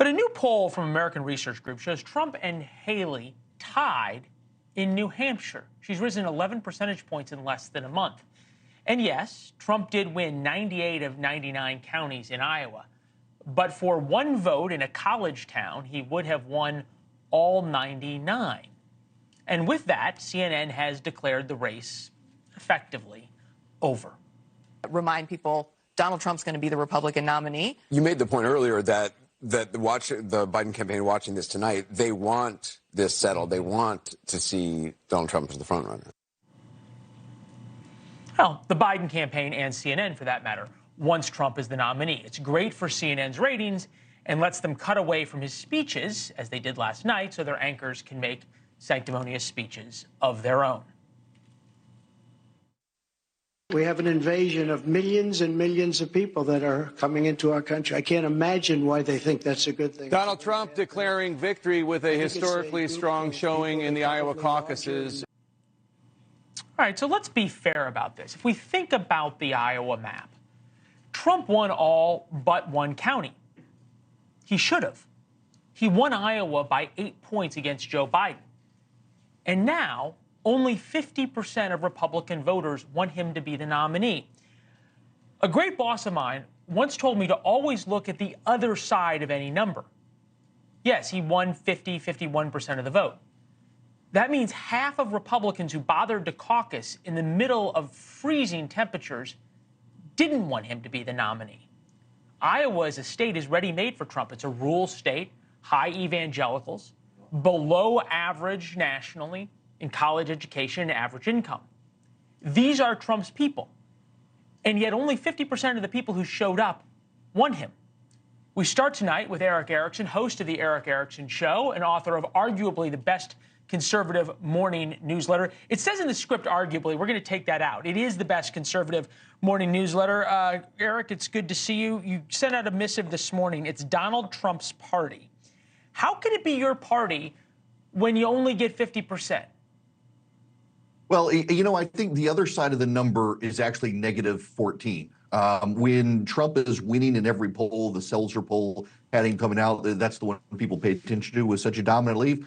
But a new poll from American Research Group shows Trump and Haley tied in New Hampshire. She's risen 11 percentage points in less than a month. And yes, Trump did win 98 of 99 counties in Iowa. But for one vote in a college town, he would have won all 99. And with that, CNN has declared the race effectively over. Remind people Donald Trump's going to be the Republican nominee. You made the point earlier that the Biden campaign watching this tonight, they want this settled. They want to see Donald Trump as the front runner. Well, the Biden campaign and CNN, for that matter, wants Trump as the nominee. It's great for CNN's ratings and lets them cut away from his speeches, as they did last night, so their anchors can make sanctimonious speeches of their own. We have an invasion of millions and millions of people that are coming into our country. I can't imagine why they think that's a good thing. Donald Trump declaring victory with a historically strong showing in the Iowa caucuses. All right, so let's be fair about this. If we think about the Iowa map, Trump won all but one county. He should have. He won Iowa by 8 points against Joe Biden. And now, only 50% of Republican voters want him to be the nominee. A great boss of mine once told me to always look at the other side of any number. Yes, he won 51% of the vote. That means half of Republicans who bothered to caucus in the middle of freezing temperatures didn't want him to be the nominee. Iowa as a state is ready-made for Trump. It's a rural state, high evangelicals, below average nationally in college education and average income. These are Trump's people. And yet only 50% of the people who showed up want him. We start tonight with Erick Erickson, host of the Erick Erickson Show and author of arguably the best conservative morning newsletter. It says in the script, arguably. We're going to take that out. It is the best conservative morning newsletter. Erick, it's good to see you. You sent out a missive this morning. It's Donald Trump's party. How can it be your party when you only get 50%? Well, you know, I think the other side of the number is actually negative 14. When Trump is winning in every poll, the Seltzer poll had him coming out, that's the one people paid attention to, was such a dominant lead.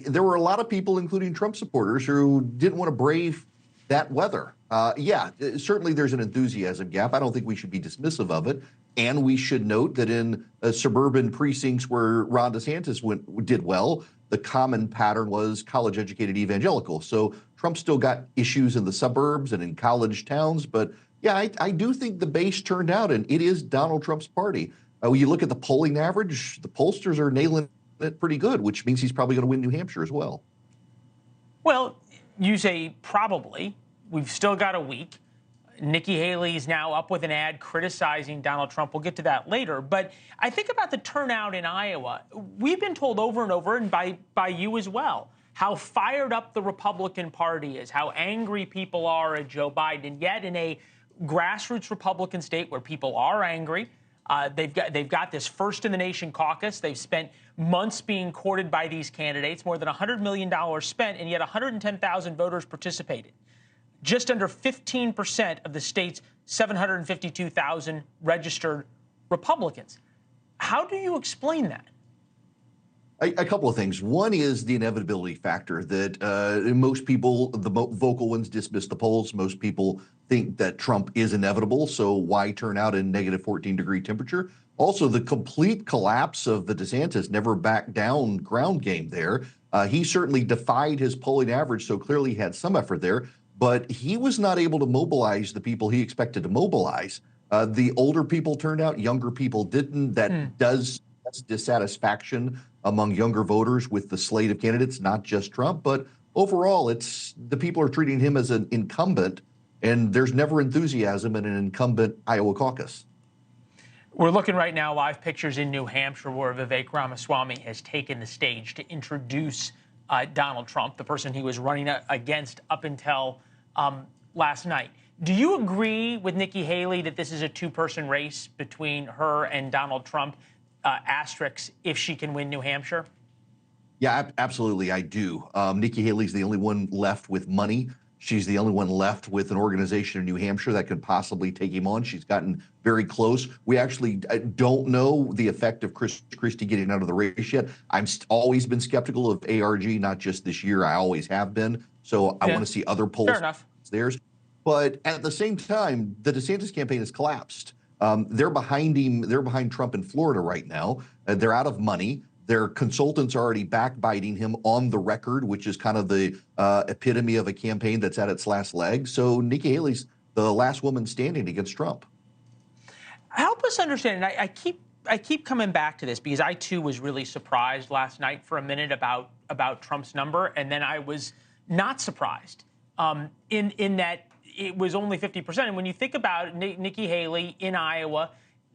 There were a lot of people, including Trump supporters, who didn't want to brave that weather. Yeah, certainly there's an enthusiasm gap. I don't think we should be dismissive of it. And we should note that in suburban precincts where Ron DeSantis did well, the common pattern was college-educated evangelical. So Trump still got issues in the suburbs and in college towns. But yeah, I do think the base turned out, and it is Donald Trump's party. When you look at the polling average, the pollsters are nailing it pretty good, which means he's probably going to win New Hampshire as well. Well, you say probably. We've still got a week. Nikki Haley's now up with an ad criticizing Donald Trump. We'll get to that later. But I think about the turnout in Iowa. We've been told over and over, and by you as well, how fired up the Republican Party is, how angry people are at Joe Biden. And yet in a grassroots Republican state where people are angry, they've got this first-in-the-nation caucus. They've spent months being courted by these candidates, more than $100 million spent, and yet 110,000 voters participated. Just under 15% of the state's 752,000 registered Republicans. How do you explain that? A couple of things. One is the inevitability factor that most people, the vocal ones, dismiss the polls. Most people think that Trump is inevitable, so why turn out in negative 14-degree temperature? Also, the complete collapse of the DeSantis never back down ground game there. He certainly defied his polling average, so clearly had some effort there. But he was not able to mobilize the people he expected to mobilize. The older people turned out, younger people didn't. That's dissatisfaction among younger voters with the slate of candidates, not just Trump. But overall, it's the people are treating him as an incumbent, and there's never enthusiasm in an incumbent Iowa caucus. We're looking right now, live pictures in New Hampshire, where Vivek Ramaswamy has taken the stage to introduce Donald Trump, the person he was running against up until last night. Do you agree with Nikki Haley that this is a two-person race between her and Donald Trump, asterisks, if she can win New Hampshire? Yeah, absolutely, I do. Nikki Haley's the only one left with money She's the only one left with an organization in New Hampshire that could possibly take him on. She's gotten very close. We actually don't know the effect of Chris Christie getting out of the race yet. Always been skeptical of ARG, not just this year. I always have been. So I want to see other polls. Fair enough. Theirs. But at the same time, the DeSantis campaign has collapsed. They're behind him. They're behind Trump in Florida right now. They're out of money. Their consultants are already backbiting him on the record, which is kind of the epitome of a campaign that's at its last leg. So Nikki Haley's the last woman standing against Trump. Help us understand, and I keep coming back to this because I too was really surprised last night for a minute about Trump's number, and then I was not surprised in that it was only 50%. And when you think about Nikki Haley in Iowa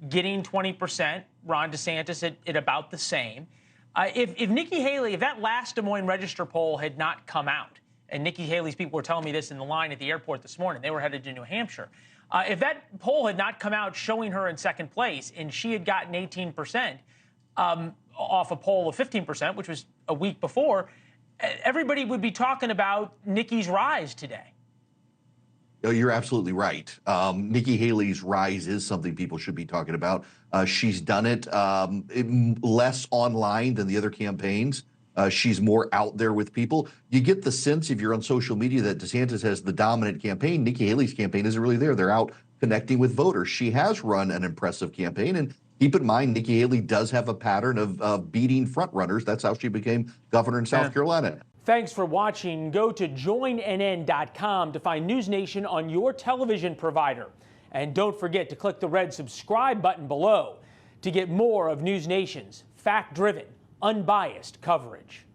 getting 20%, Ron DeSantis at about the same. If Nikki Haley, if that last Des Moines Register poll had not come out, and Nikki Haley's people were telling me this in the line at the airport this morning, they were headed to New Hampshire. If that poll had not come out showing her in second place and she had gotten 18% off a poll of 15%, which was a week before, everybody would be talking about Nikki's rise today. Oh, you're absolutely right. Nikki Haley's rise is something people should be talking about. She's done it less online than the other campaigns. She's more out there with people. You get the sense, if you're on social media, that DeSantis has the dominant campaign. Nikki Haley's campaign isn't really there. They're out connecting with voters. She has run an impressive campaign. And keep in mind, Nikki Haley does have a pattern of beating frontrunners. That's how she became governor in South Carolina. Thanks for watching. Go to joinnn.com to find NewsNation on your television provider. And don't forget to click the red subscribe button below to get more of NewsNation's fact-driven, unbiased coverage.